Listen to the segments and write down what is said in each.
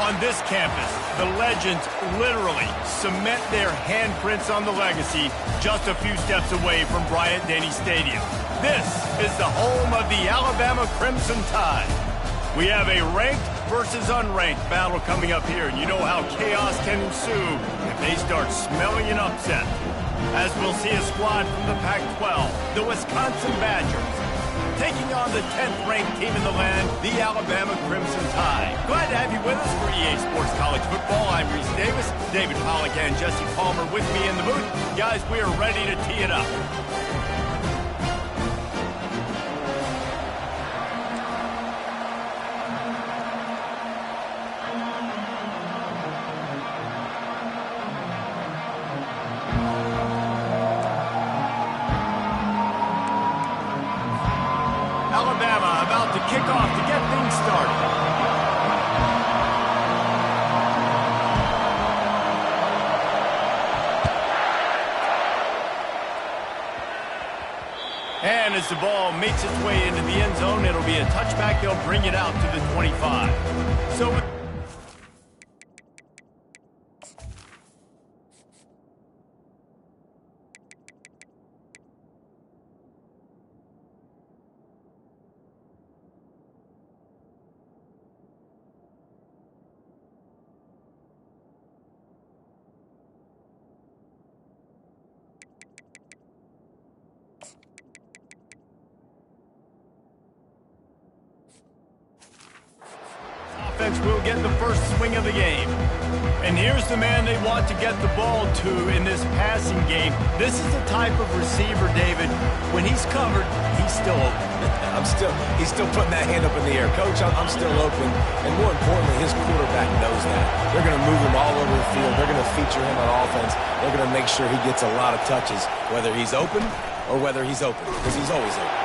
On this campus, the legends literally cement their handprints on the legacy just a few steps away from Bryant-Denny Stadium. This is the home of the Alabama Crimson Tide. We have a ranked versus unranked battle coming up here, and you know how chaos can ensue if they start smelling an upset. As we'll see a squad from the Pac-12, the Wisconsin Badgers, taking on the 10th-ranked team in the land, the Alabama Crimson Tide. Glad to have you with us for EA Sports College Football. I'm Reese Davis, David Pollack and Jesse Palmer with me in the booth. Guys, we are ready to tee it up. Alabama about to kick off to get things started. And as the ball makes its way into the end zone, it'll be a touchback. They'll bring it out to the 25. So offense will get the first swing of the game. And here's the man they want to get the ball to in this passing game. This is the type of receiver, David, when he's covered, he's still open. He's still putting that hand up in the air. Coach, I'm still open. And more importantly, his quarterback knows that. They're going to move him all over the field. They're going to feature him on offense. They're going to make sure he gets a lot of touches, whether he's open or whether he's open, because he's always open.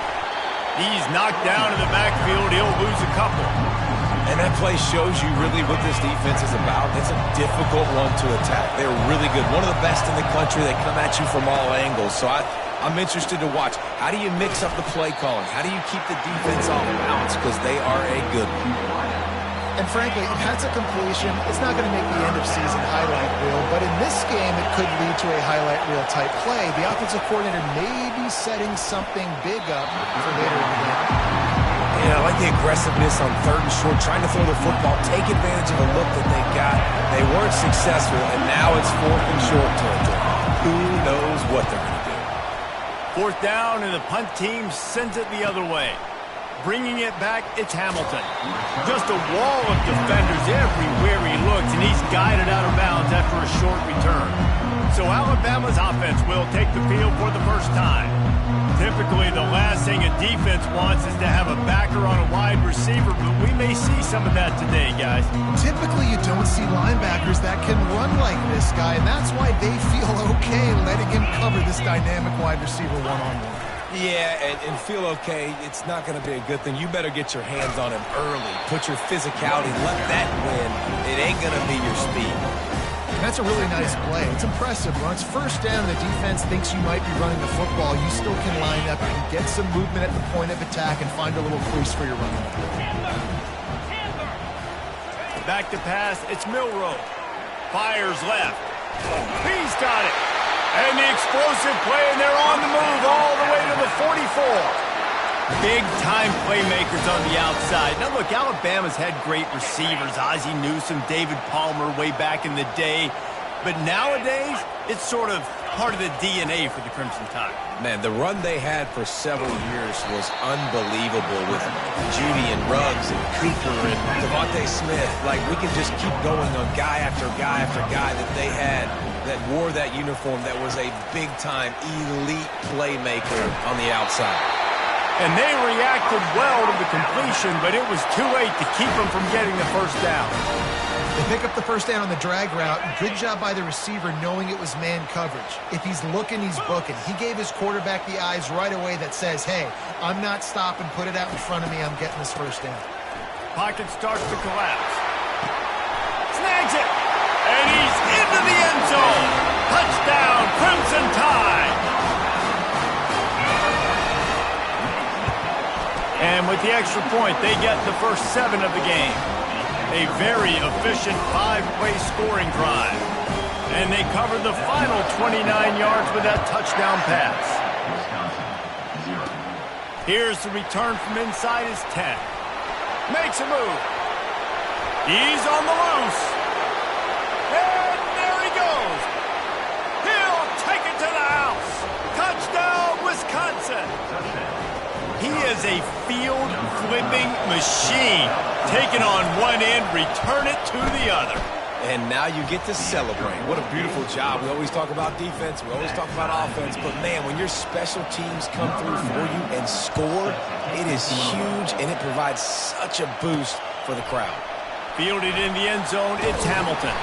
He's knocked down in the backfield. He'll lose a couple. And that play shows you really what this defense is about. It's a difficult one to attack. They're really good. One of the best in the country. They come at you from all angles. So I'm interested to watch. How do you mix up the play calling? How do you keep the defense off balance? Because they are a good one. And frankly, if that's a completion, it's not going to make the end-of-season highlight reel. But in this game, it could lead to a highlight reel type play. The offensive coordinator may be setting something big up for later in the game. Yeah, I like the aggressiveness on 3rd and short, trying to throw the football, take advantage of the look that they got. They weren't successful, and now it's 4th and short territory. Who knows what they're going to do? 4th down, and the punt team sends it the other way. Bringing it back, it's Hamilton. Just a wall of defenders everywhere he looks, and he's guided out of bounds after a short return. So Alabama's offense will take the field for the first time. Typically, the last thing a defense wants is to have a backer on a wide receiver, but we may see some of that today, guys. Typically, you don't see linebackers that can run like this guy, and that's why they feel okay letting him cover this dynamic wide receiver one-on-one. Yeah, and feel okay, it's not going to be a good thing. You better get your hands on him early. Put your physicality, let that win. It ain't going to be your speed. That's a really nice play. It's impressive. When it's 1st down, the defense thinks you might be running the football. You still can line up and get some movement at the point of attack and find a little crease for your running back. Back to pass, it's Milroe. Fires left. He's got it. And the explosive play, and they're on the move all the way to the 44. Big-time playmakers on the outside. Now, look, Alabama's had great receivers. Ozzie Newsome, David Palmer way back in the day. But nowadays, it's sort of part of the DNA for the Crimson Tide. Man, the run they had for several years was unbelievable with Judy and Ruggs and Cooper and Devontae Smith. Like, we could just keep going on guy after guy after guy that they had that wore that uniform that was a big-time elite playmaker on the outside. And they reacted well to the completion, but it was too late to keep them from getting the first down. They pick up the first down on the drag route. Good job by the receiver knowing it was man coverage. If he's looking, he's booking. He gave his quarterback the eyes right away that says, hey, I'm not stopping. Put it out in front of me. I'm getting this first down. Pocket starts to collapse. Snags it. And he's into the end zone. Touchdown, Crimson Tide. And with the extra point, they get the first 7 of the game. A very efficient 5-play scoring drive. And they covered the final 29 yards with that touchdown pass. Here's the return from inside his 10. Makes a move. He's on the loose. And there he goes. He'll take it to the house. Touchdown, Wisconsin. He is a field-flipping machine. Taking on one end, return it to the other. And now you get to celebrate. What a beautiful job. We always talk about defense. We always talk about offense. But, man, when your special teams come through for you and score, it is huge, and it provides such a boost for the crowd. Fielded in the end zone, it's Hamilton.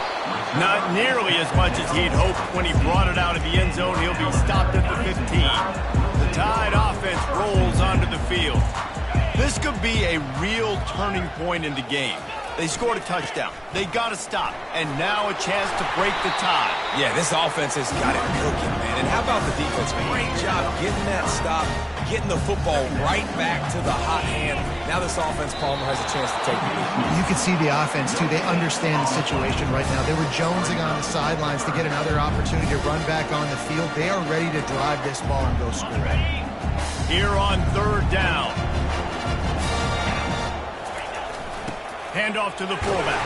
Not nearly as much as he'd hoped when he brought it out of the end zone. He'll be stopped at the 15. The Tide offense rolls onto the field. This could be a real turning point in the game. They scored a touchdown. They got to stop. And now a chance to break the tie. Yeah, this offense has got it cooking, man. And how about the defense? Great job getting that stop, getting the football right back to the hot hand. Now this offense, Palmer, has a chance to take the lead. You can see the offense, too. They understand the situation right now. They were jonesing on the sidelines to get another opportunity to run back on the field. They are ready to drive this ball and go score. Here on third down. Handoff to the fullback.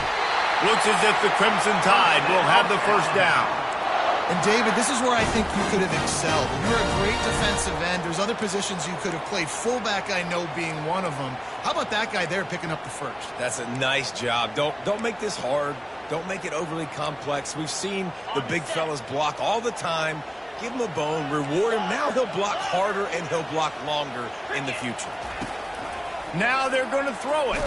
Looks as if the Crimson Tide will have the first down. And, David, this is where I think you could have excelled. You're a great defensive end. There's other positions you could have played. Fullback, I know, being one of them. How about that guy there picking up the first? That's a nice job. Don't make this hard. Don't make it overly complex. We've seen the big fellas block all the time. Give him a bone. Reward him. Now he'll block harder and he'll block longer in the future. Now they're going to throw it.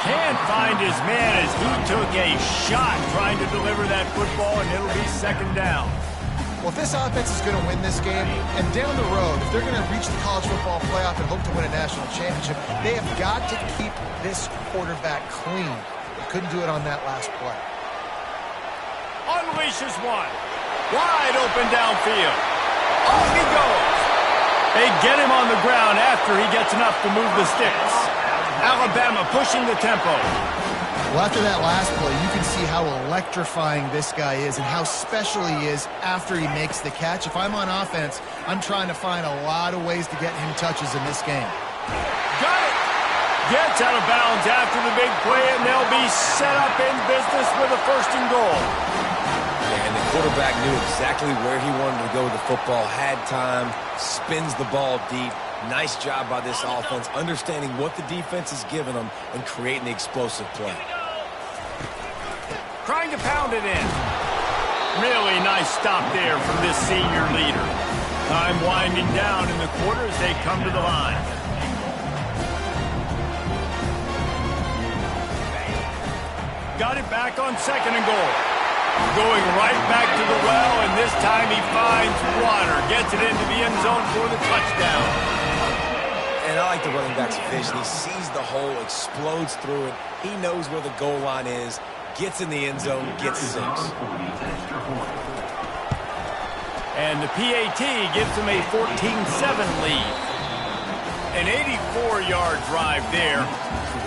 Can't find his man as he took a shot trying to deliver that football, and it'll be second down. Well, if this offense is going to win this game, and down the road, if they're going to reach the college football playoff and hope to win a national championship, they have got to keep this quarterback clean. They couldn't do it on that last play. Unleashes one. Wide open downfield. Off he goes. They get him on the ground after he gets enough to move the sticks. Alabama pushing the tempo. Well, after that last play, you can see how electrifying this guy is and how special he is after he makes the catch. If I'm on offense, I'm trying to find a lot of ways to get him touches in this game. Got it! Gets out of bounds after the big play, and they'll be set up in business with a first and goal. And the quarterback knew exactly where he wanted to go with the football, had time, spins the ball deep. Nice job by this offense, understanding what the defense is giving them and creating the explosive play. Trying to pound it in. Really nice stop there from this senior leader. Time winding down in the quarter as they come to the line. Got it back on second and goal. Going right back to the well, and this time he finds water. Gets it into the end zone for the touchdown. And I like the running back's vision. He sees the hole, explodes through it. He knows where the goal line is, gets in the end zone, gets 6. And the PAT gives him a 14-7 lead. An 84-yard drive there.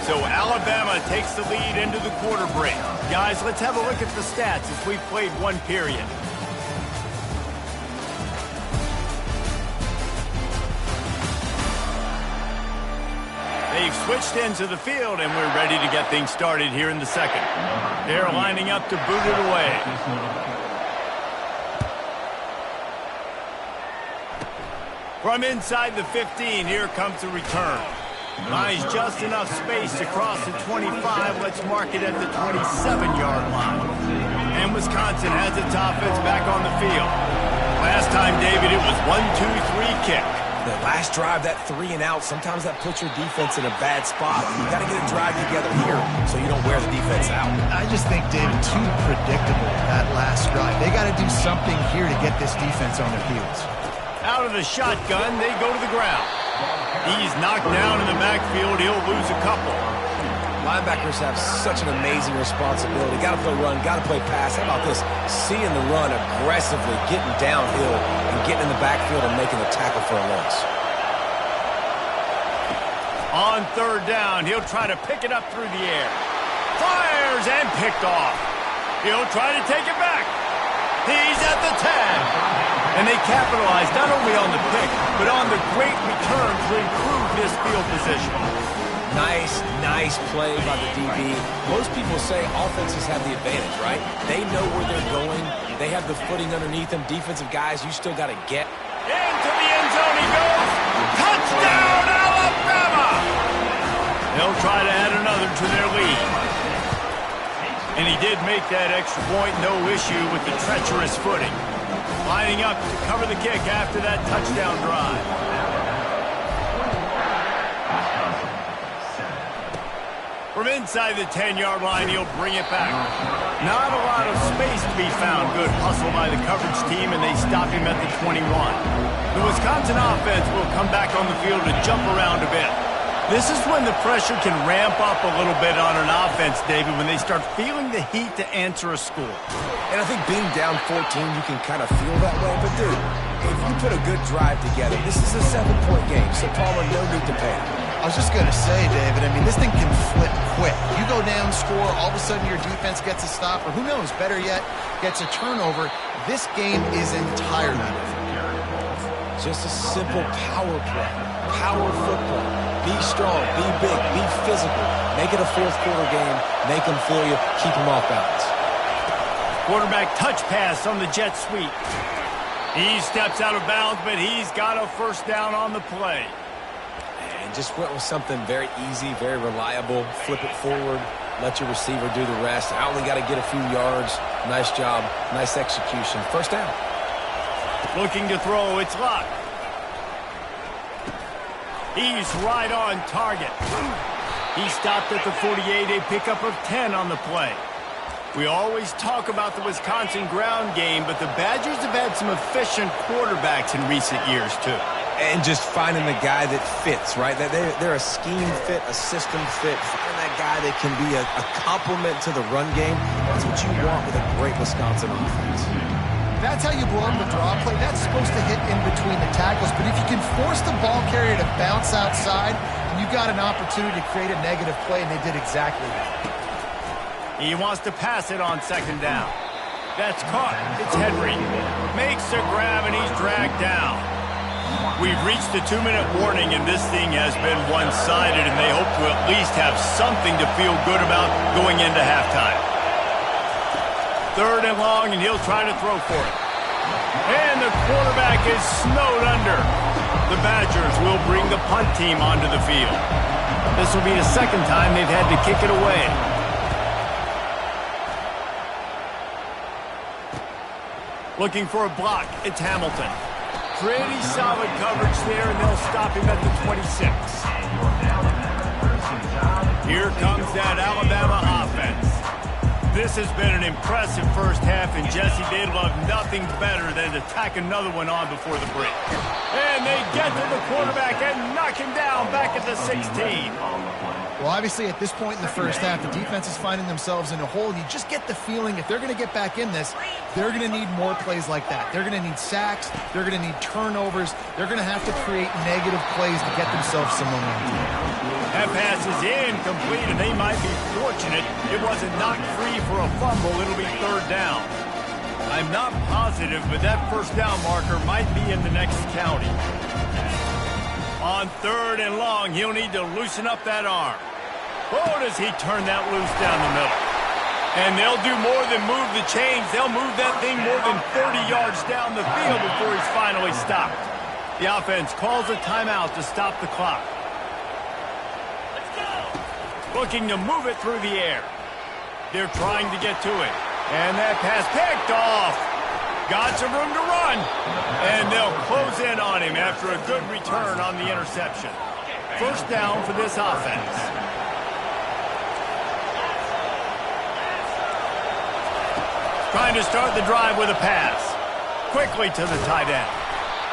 So Alabama takes the lead into the quarter break. Guys, let's have a look at the stats as we've played one period. They've switched into the field, and we're ready to get things started here in the second. They're lining up to boot it away. From inside the 15, here comes the return. Buys just enough space across the 25. Let's mark it at the 27-yard line. And Wisconsin has its offense back on the field. Last time, David, it was 1-2-3 kick. The last drive, that 3 and out, sometimes that puts your defense in a bad spot. You got to get a drive together here so you don't wear the defense out. I just think, David, too predictable, that last drive. They got to do something here to get this defense on their heels. Out of the shotgun, they go to the ground. He's knocked down in the backfield. He'll lose a couple. Linebackers have such an amazing responsibility. Got to play run, got to play pass. How about this? Seeing the run aggressively, getting downhill, and getting in the backfield and making a tackle for a loss. On third down, he'll try to pick it up through the air. Fires! and picked off. He'll try to take it back. He's at the 10. And they capitalized not only on the pick, but on the great return to improve this field position. Nice play by the DB. Most people say offenses have the advantage, right? They know where they're going. They have the footing underneath them. Defensive guys, you still got to get. Into the end zone he goes. Touchdown, Alabama! They'll try to add another to their lead. And he did make that extra point, no issue with the treacherous footing. Lining up to cover the kick after that touchdown drive. From inside the 10-yard line, he'll bring it back. Not a lot of space to be found. Good hustle by the coverage team, and they stop him at the 21. The Wisconsin offense will come back on the field to jump around a bit. This is when the pressure can ramp up a little bit on an offense, David, when they start feeling the heat to answer a score. And I think being down 14, you can kind of feel that way. But, dude, if you put a good drive together, this is a 7-point game, so Palmer, no need to panic. I was just going to say, David, I mean, this thing can flip quick. You go down, score, all of a sudden your defense gets a stop, or who knows, better yet, gets a turnover. This game is entirely different. Just a simple power play, power football. Be strong, be big, be physical. Make it a fourth-quarter game. Make them feel you, keep them off balance. Quarterback touch pass on the jet sweep. He steps out of bounds, but he's got a first down on the play. And just went with something very easy, very reliable. Flip it forward, let your receiver do the rest. I only got to get a few yards. Nice job, nice execution. First down. Looking to throw, it's locked. He's right on target. He stopped at the 48, a pickup of 10 on the play. We always talk about the Wisconsin ground game, but the Badgers have had some efficient quarterbacks in recent years, too. And just finding the guy that fits, right? They're a scheme fit, a system fit. Finding that guy that can be a complement to the run game. That's what you want with a great Wisconsin offense. That's how you blow up the draw play. That's supposed to hit in between the tackles. But if you can force the ball carrier to bounce outside, you got an opportunity to create a negative play, and they did exactly that. He wants to pass it on second down. That's caught. It's Henry. Makes a grab, and he's dragged down. We've reached the 2-minute warning, and this thing has been one-sided, and they hope to at least have something to feel good about going into halftime. 3rd and long, and he'll try to throw for it. And the quarterback is snowed under. The Badgers will bring the punt team onto the field. This will be the second time they've had to kick it away. Looking for a block, it's Hamilton. Pretty solid coverage there, and they'll stop him at the 26. Here comes that Alabama offense. This has been an impressive first half, and Jesse, they'd love nothing better than to tack another one on before the break. And they get to the quarterback and knock him down back at the 16. Well, obviously, at this point in the first half, the defense is finding themselves in a hole. You just get the feeling if they're going to get back in this, they're going to need more plays like that. They're going to need sacks. They're going to need turnovers. They're going to have to create negative plays to get themselves some momentum. That pass is incomplete, and they might be fortunate it wasn't knocked free for a fumble. It'll be 3rd down. I'm not positive, but that first down marker might be in the next county. On 3rd and long, he'll need to loosen up that arm. Oh, does he turn that loose down the middle. And they'll do more than move the chains. They'll move that thing more than 30 yards down the field before he's finally stopped. The offense calls a timeout to stop the clock. Looking to move it through the air. They're trying to get to it. And that pass picked off. Got some room to run. And they'll close in on him after a good return on the interception. First down for this offense. Trying to start the drive with a pass. Quickly to the tight end.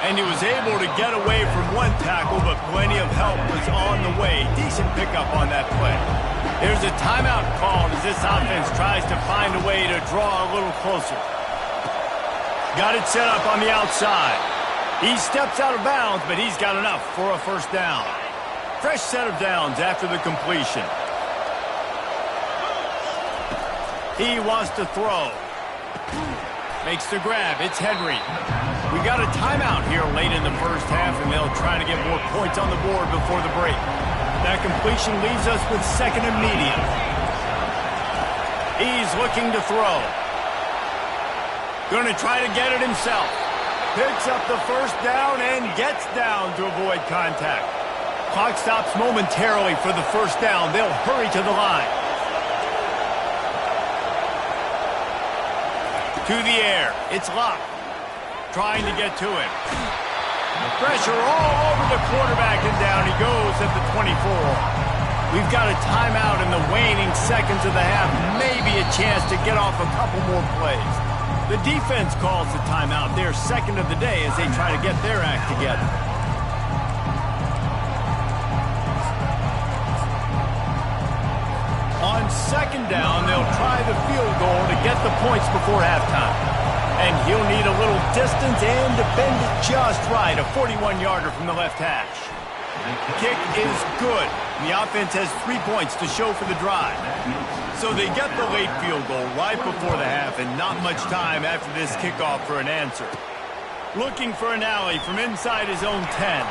And he was able to get away from one tackle, but plenty of help was on the way. Decent pickup on that play. There's a timeout called as this offense tries to find a way to draw a little closer. Got it set up on the outside. He steps out of bounds, but he's got enough for a first down. Fresh set of downs after the completion. He wants to throw. Makes the grab. It's Henry. We got a timeout here late in the first half, and they'll try to get more points on the board before the break. That completion leaves us with second and medium. He's looking to throw. Going to try to get it himself. Picks up the first down and gets down to avoid contact. Clock stops momentarily for the first down. They'll hurry to the line. To the air. It's Locke. Trying to get to him. Pressure all over the quarterback, and down he goes at the 24. We've got a timeout in the waning seconds of the half. Maybe a chance to get off a couple more plays. The defense calls the timeout. Their second of the day as they try to get their act together. On second down, they'll try the field goal to get the points before halftime. And he'll need a little distance and to bend it just right. A 41-yarder from the left hash. Kick is good. The offense has 3 points to show for the drive. So they get the late field goal right before the half and not much time after this kickoff for an answer. Looking for an alley from inside his own 10.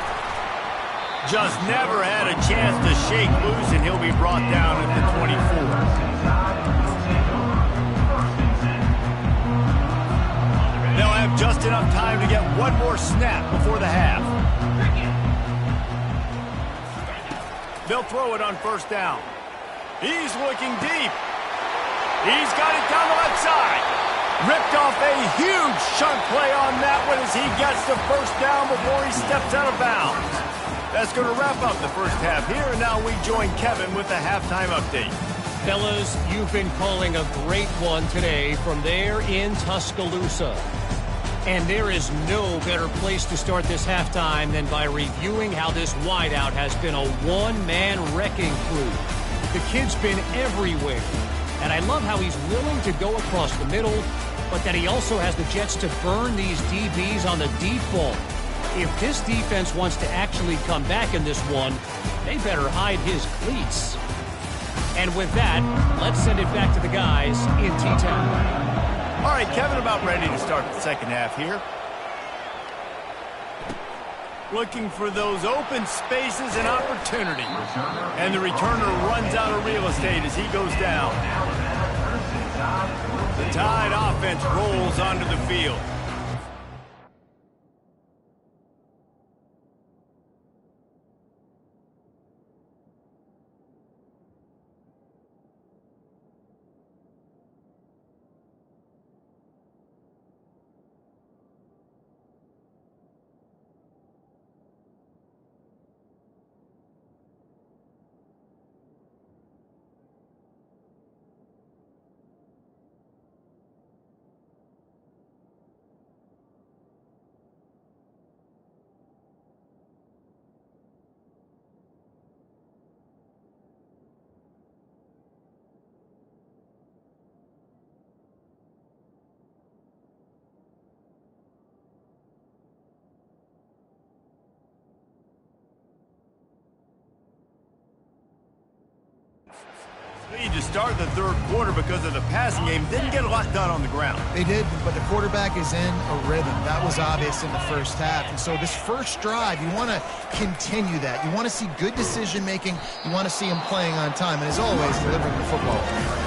Just never had a chance to shake loose, and he'll be brought down at the 24. They'll have just enough time to get one more snap before the half. They'll throw it on first down. He's looking deep. He's got it down the left side. Ripped off a huge chunk play on that one as he gets the first down before he steps out of bounds. That's going to wrap up the first half here, and now we join Kevin with the halftime update. Fellas, you've been calling a great one today from there in Tuscaloosa. And there is no better place to start this halftime than by reviewing how this wideout has been a one-man wrecking crew. The kid's been everywhere, and I love how he's willing to go across the middle, but that he also has the jets to burn these DBs on the deep ball. If this defense wants to actually come back in this one, they better hide his cleats. And with that, let's send it back to the guys in T-Town. All right, Kevin, about ready to start the second half here. Looking for those open spaces and opportunity. And the returner runs out of real estate as he goes down. The Tide offense rolls onto the field. Lead to start the third quarter because of the passing game. Didn't get a lot done on the ground. They did, but the quarterback is in a rhythm. That was obvious in the first half. And so this first drive, you want to continue that. You want to see good decision-making. You want to see him playing on time. And as always, delivering the football.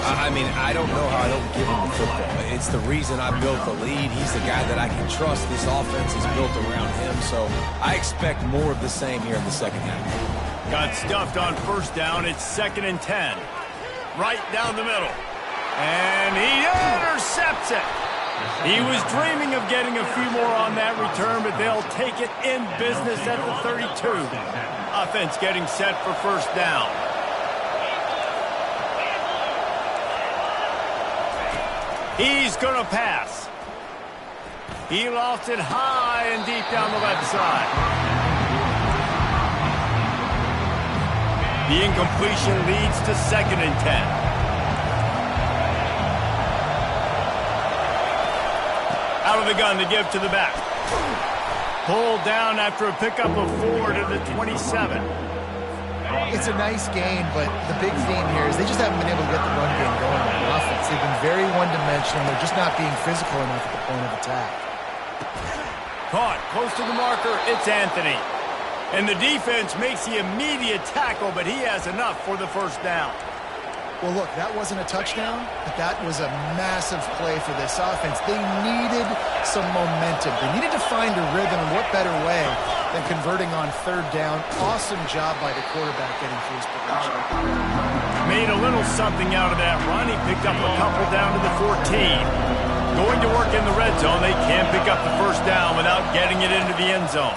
I mean, I don't know how I don't give him the football. It's the reason I built the lead. He's the guy that I can trust. This offense is built around him. So I expect more of the same here in the second half. Got stuffed on first down. It's 2nd and 10. Right down the middle. And he intercepts it. He was dreaming of getting a few more on that return, but they'll take it in business at the 32. Offense getting set for first down. He's going to pass. He lofts it high and deep down the left side. The incompletion leads to 2nd and 10. Out of the gun to give to the back. Pulled down after a pickup of 4 to the 27. It's a nice gain, but the big theme here is they just haven't been able to get the run game going on offense. They've been very mentioned, they're just not being physical enough at the point of attack. Caught close to the marker, it's Anthony. And the defense makes the immediate tackle, but he has enough for the first down. Well, look, that wasn't a touchdown, but that was a massive play for this offense. They needed some momentum. They needed to find a rhythm, and what better way than converting on third down. Awesome job by the quarterback getting through his progression. Made a little something out of that run. He picked up a couple down to the 14. Going to work in the red zone, they can't pick up the first down without getting it into the end zone.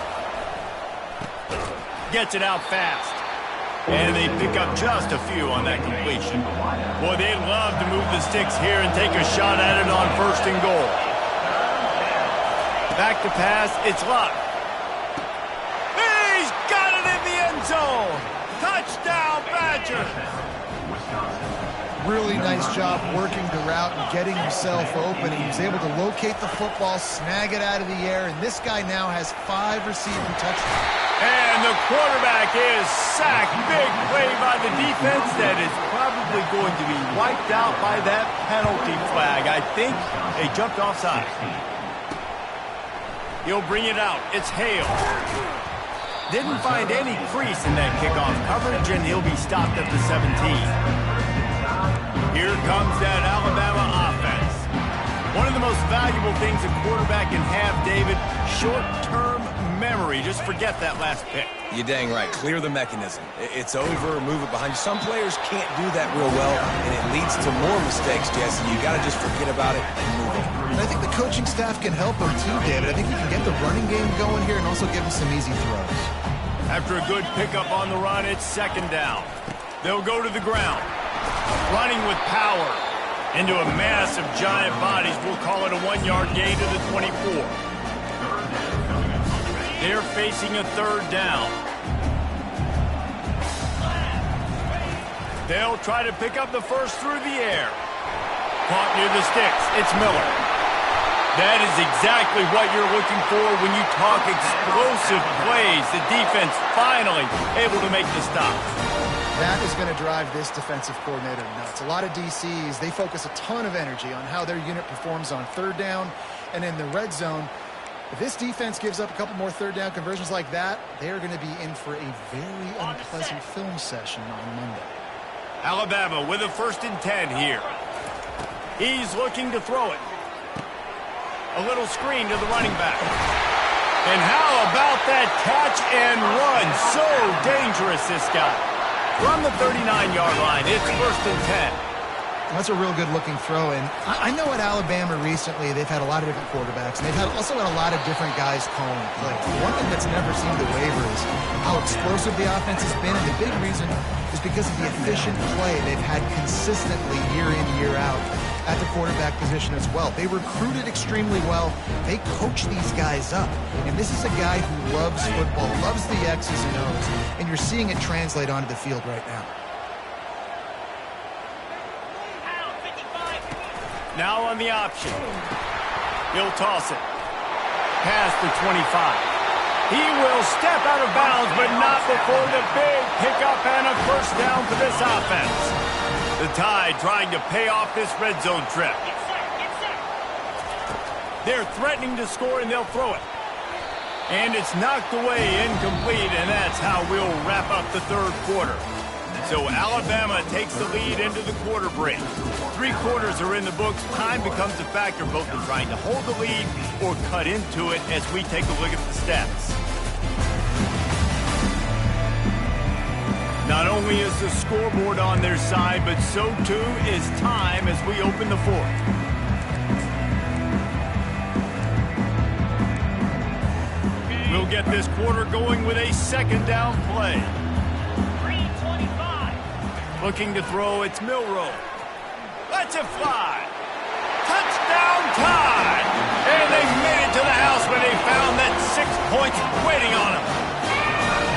Gets it out fast. And they pick up just a few on that completion. Boy, they'd love to move the sticks here and take a shot at it on first and goal. Back to pass, it's Luck. He's got it in the end zone. Touchdown, Badger. Really nice job working the route and getting himself open. He was able to locate the football, snag it out of the air, and this guy now has 5 receiving touchdowns. And the quarterback is sacked. Big play by the defense that is probably going to be wiped out by that penalty flag. I think they jumped offside. He'll bring it out. It's Hale. Didn't find any crease in that kickoff coverage, and he'll be stopped at the 17. Here comes that Alabama offense. One of the most valuable things a quarterback can have, David, short-term memory. Just forget that last pick. You're dang right. Clear the mechanism. It's over, move it behind you. Some players can't do that real well, and it leads to more mistakes, Jesse. You got to just forget about it and move on. And I think the coaching staff can help him too, David. I think he can get the running game going here and also give him some easy throws. After a good pickup on the run, it's second down. They'll go to the ground. Running with power into a mass of giant bodies. We'll call it a 1-yard gain to the 24. They're facing a third down. They'll try to pick up the first through the air. Caught near the sticks. It's Miller. That is exactly what you're looking for when you talk explosive plays. The defense finally able to make the stop. That is going to drive this defensive coordinator nuts. A lot of DCs, they focus a ton of energy on how their unit performs on third down and in the red zone. If this defense gives up a couple more third down conversions like that, they are going to be in for a very unpleasant film session on Monday. Alabama with a 1st and 10 here. He's looking to throw it. A little screen to the running back. And how about that catch and run? So dangerous, this guy. From the 39-yard line, it's 1st and 10. That's a real good-looking throw. And I know at Alabama recently, they've had a lot of different quarterbacks, and they've also had a lot of different guys calling plays. One thing that's never seemed to waver is how explosive the offense has been, and the big reason is because of the efficient play they've had consistently year in, year out at the quarterback position as well. They recruited extremely well. They coach these guys up. And this is a guy who loves football, loves the X's and O's, and you're seeing it translate onto the field right now. Now on the option. He'll toss it. Past the 25. He will step out of bounds, but not before the big pickup and a first down for this offense. The Tide trying to pay off this red zone trip. They're threatening to score, and they'll throw it. And it's knocked away, incomplete, and that's how we'll wrap up the third quarter. So Alabama takes the lead into the quarter break. 3 quarters are in the books. Time becomes a factor both in trying to hold the lead or cut into it as we take a look at the stats. Not only is the scoreboard on their side, but so too is time as we open the fourth. We'll get this quarter going with a second down play. 3:25. Looking to throw, it's Milroe. Lets it fly. Touchdown Tide! And they made it to the house when they found that 6 points waiting on them.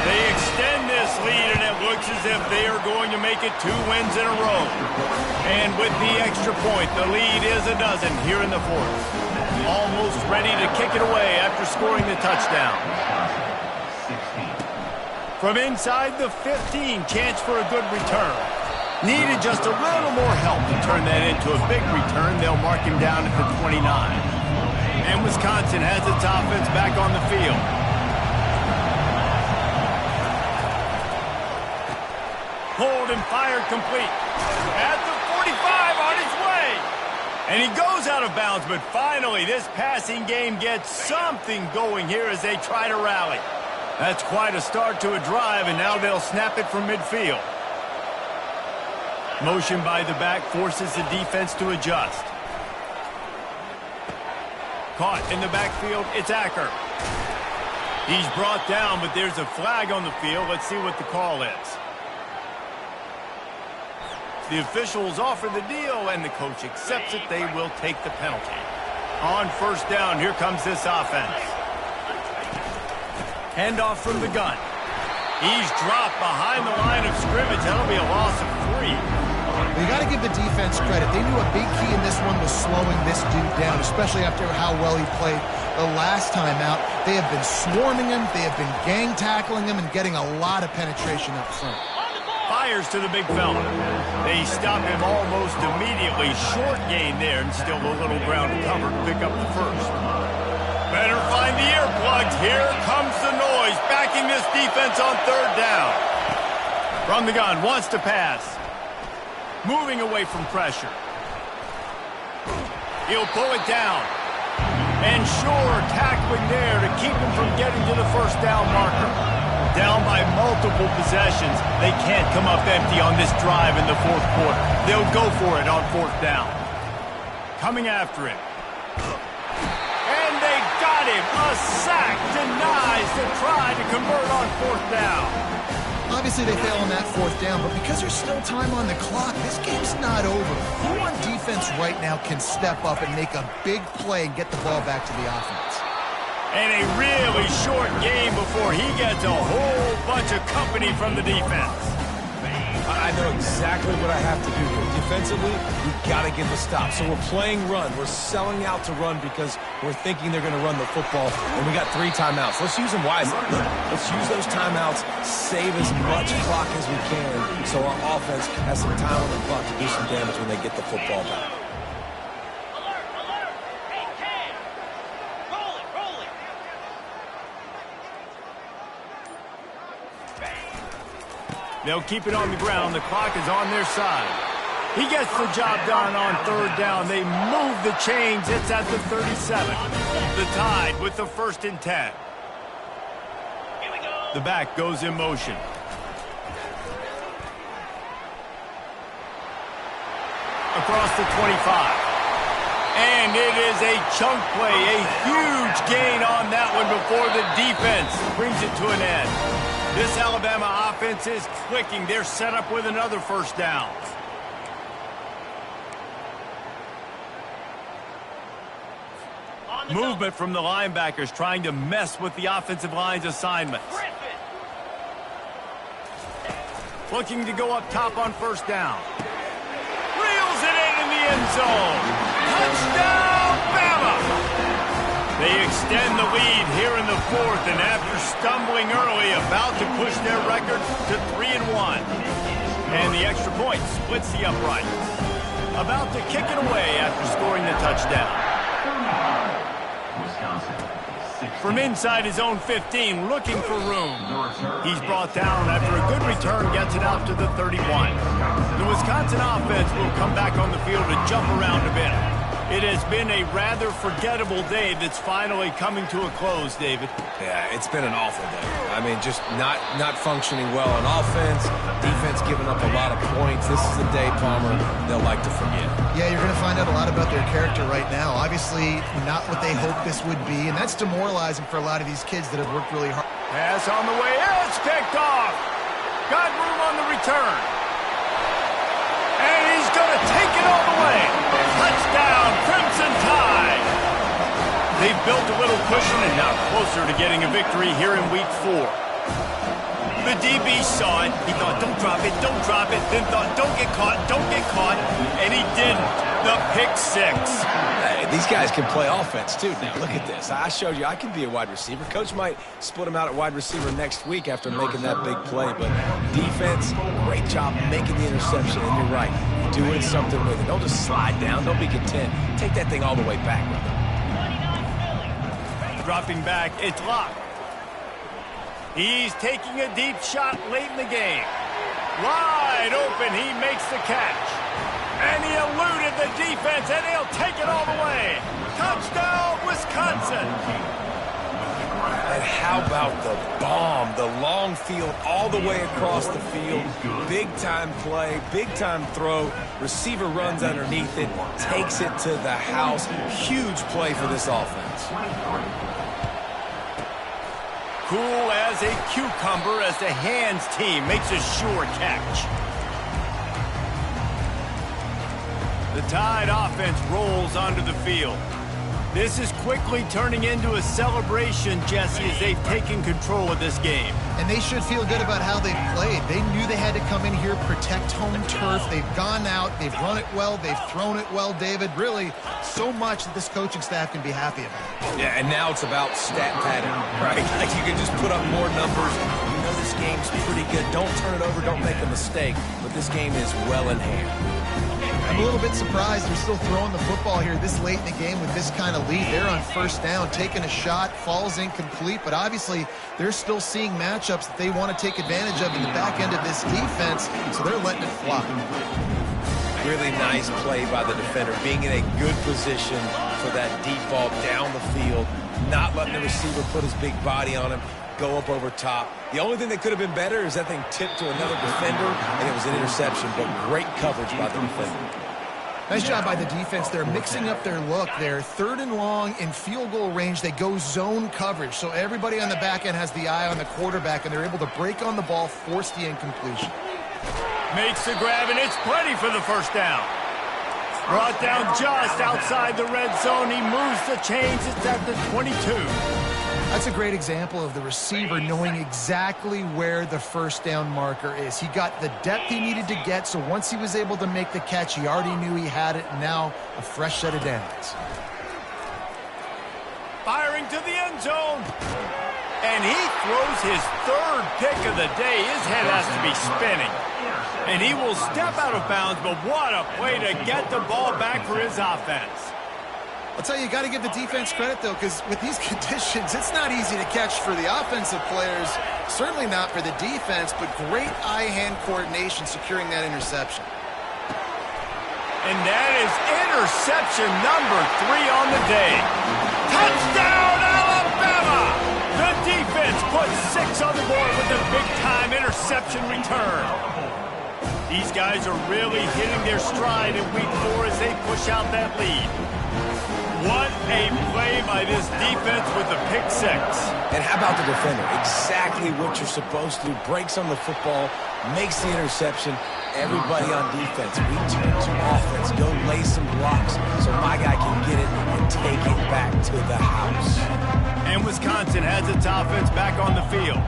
They extend this lead, and it looks as if they are going to make it 2 wins in a row. And with the extra point, the lead is a dozen here in the fourth. Almost ready to kick it away after scoring the touchdown. From inside the 15, chance for a good return. Needed just a little more help to turn that into a big return. They'll mark him down at the 29. And Wisconsin has its offense back on the field. Hold and fire complete. At the 45, on his way. And he goes out of bounds, but finally this passing game gets something going here as they try to rally. That's quite a start to a drive, and now they'll snap it from midfield. Motion by the back forces the defense to adjust. Caught in the backfield, it's Acker. He's brought down, but there's a flag on the field. Let's see what the call is. The officials offer the deal, and the coach accepts it. They will take the penalty. On first down, here comes this offense. Handoff from the gun. He's dropped behind the line of scrimmage. That'll be a loss of 3. You got to give the defense credit. They knew a big key in this one was slowing this dude down, especially after how well he played the last time out. They have been swarming him. They have been gang tackling him and getting a lot of penetration up front. Fires to the big fella. They stop him almost immediately. Short gain there, and still a little ground to cover to pick up the first. Better find the earplugs. Here comes the noise, backing this defense on third down. From the gun, wants to pass. Moving away from pressure. He'll pull it down. And sure, tackling there to keep him from getting to the first down marker. Down by multiple possessions. They can't come up empty on this drive in the fourth quarter. They'll go for it on fourth down. Coming after him. And they got him. A sack denies the try to convert on fourth down. Obviously, they fail on that fourth down, but because there's still time on the clock, this game's not over. Who on defense right now can step up and make a big play and get the ball back to the offense? And a really short game before he gets a whole bunch of company from the defense. I know exactly what I have to do here. Defensively, we've got to get the stop. So we're playing run. We're selling out to run because we're thinking they're going to run the football, and we got 3 timeouts. Let's use them wisely. Let's use those timeouts, save as much clock as we can so our offense has some time on the clock to do some damage when they get the football back. They'll keep it on the ground. The clock is on their side. He gets the job done on third down. They move the chains. It's at the 37. The Tide with the 1st and 10. The back goes in motion. Across the 25. And it is a chunk play. A huge gain on that one before the defense brings it to an end. This Alabama offense is clicking. They're set up with another first down. Movement from the linebackers trying to mess with the offensive line's assignments. Looking to go up top on first down. Reels it in the end zone. Touchdown, Bama! They extend the lead here in the fourth, and after stumbling early, about to push their record to 3-1. And the extra point splits the uprights. About to kick it away after scoring the touchdown. From inside his own 15, looking for room. He's brought down after a good return, gets it out to the 31. The Wisconsin offense will come back on the field to jump around a bit. It has been a rather forgettable day that's finally coming to a close, David. Yeah, it's been an awful day. I mean, just not functioning well on offense, defense giving up a lot of points. This is the day, Palmer, they'll like to forget. Yeah, you're going to find out a lot about their character right now. Obviously, not what they hoped this would be, and that's demoralizing for a lot of these kids that have worked really hard. Pass on the way. It's picked off. Got room on the return. And he's going to take it all the way. Touchdown, Crimson Tide. They've built a little cushion and now closer to getting a victory here in Week 4. The DB saw it. He thought, don't drop it, don't drop it. Then thought, don't get caught, don't get caught. And he didn't. The pick six. Hey, these guys can play offense, too. Now, look at this. I showed you I can be a wide receiver. Coach might split him out at wide receiver next week after making that big play. But defense, great job making the interception. And you're right, doing something with it. Don't just slide down. Don't be content. Take that thing all the way back, brother. Dropping back, it's locked. He's taking a deep shot late in the game. Wide open, he makes the catch. And he eluded the defense, and he'll take it all the way. Touchdown, Wisconsin. And how about the bomb, the long field all the way across the field. Big-time play, big-time throw. Receiver runs underneath it, takes it to the house. Huge play for this offense. Cool as a cucumber as the hands team makes a sure catch. The Tide offense rolls onto the field. This is quickly turning into a celebration, Jesse, as they've taken control of this game. And they should feel good about how they've played. They knew they had to come in here, protect home turf. They've gone out, they've run it well, they've thrown it well, David. Really, so much that this coaching staff can be happy about. Yeah, and now it's about stat padding, right? Like you can just put up more numbers. You know this game's pretty good. Don't turn it over, don't make a mistake. But this game is well in hand. I'm a little bit surprised they're still throwing the football here this late in the game with this kind of lead. They're on first down, taking a shot, falls incomplete, but obviously they're still seeing matchups that they want to take advantage of in the back end of this defense, so they're letting it fly. Really nice play by the defender, being in a good position for that deep ball down the field, not letting the receiver put his big body on him, go up over top. The only thing that could have been better is that thing tipped to another defender, and it was an interception, but great coverage by the defender. Nice job by the defense. They're mixing up their look. They're third and long in field goal range. They go zone coverage, so everybody on the back end has the eye on the quarterback, and they're able to break on the ball, force the incompletion. Makes the grab, and it's plenty for the first down. Brought down just outside the red zone. He moves the chains. It's at the 22. That's a great example of the receiver knowing exactly where the first down marker is. He got the depth he needed to get, so once he was able to make the catch, he already knew he had it, and now a fresh set of downs. Firing to the end zone. And he throws his third pick of the day. His head has to be spinning. And he will step out of bounds, but what a play to get the ball back for his offense. I'll tell you, you got to give the defense credit, though, because with these conditions, it's not easy to catch for the offensive players, certainly not for the defense, but great eye-hand coordination securing that interception. And that is interception number 3 on the day. Touchdown, Alabama! The defense puts 6 on the board with a big-time interception return. These guys are really hitting their stride in week 4 as they push out that lead. What a play by this defense with the pick 6. And how about the defender? Exactly what you're supposed to do. Breaks on the football, makes the interception. Everybody on defense, we turn to offense. Go lay some blocks so my guy can get it and take it back to the house. And Wisconsin has its offense back on the field.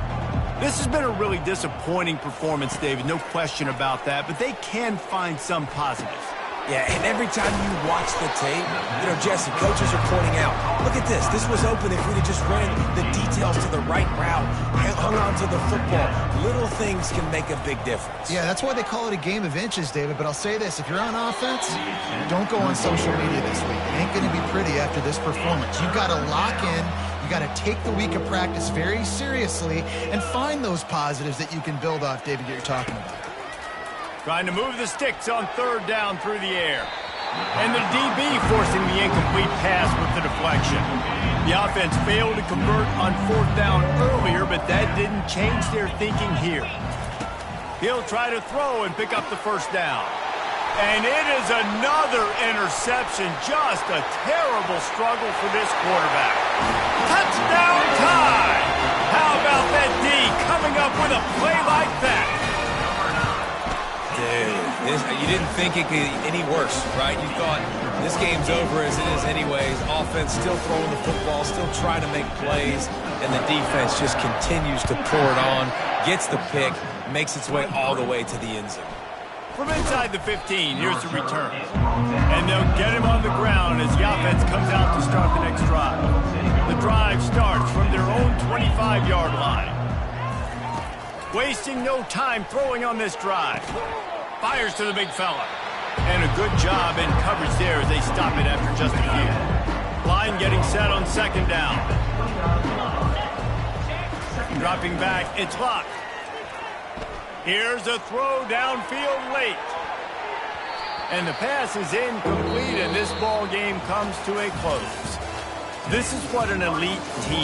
This has been a really disappointing performance, David. No question about that, but they can find some positives. Yeah, and every time you watch the tape, you know, Jesse, coaches are pointing out, look at this. This was open if we'd have just ran the details to the right route, hung on to the football. Little things can make a big difference. Yeah, that's why they call it a game of inches, David. But I'll say this, if you're on offense, don't go on social media this week. It ain't going to be pretty after this performance. You've got to lock in. You got to take the week of practice very seriously and find those positives that you can build off, David, that you're talking about. Trying to move the sticks on third down through the air. And the DB forcing the incomplete pass with the deflection. The offense failed to convert on fourth down earlier, but that didn't change their thinking here. He'll try to throw and pick up the first down. And it is another interception. Just a terrible struggle for this quarterback. Touchdown Tide! How about that D coming up with a play like that? Dude, you didn't think it could get any worse, right? You thought this game's over as it is anyways. Offense still throwing the football, still trying to make plays. And and the defense just continues to pour it on, gets the pick, makes its way all the way to the end zone. From inside the 15, here's the return. And they'll get him on the ground as the offense comes out to start the next drive. The drive starts from their own 25-yard line. Wasting no time throwing on this drive. Fires to the big fella. And a good job in coverage there as they stop it after just a few. Line getting set on second down. Dropping back, it's locked. Here's a throw downfield late. And the pass is incomplete, and this ball game comes to a close. This is what an elite team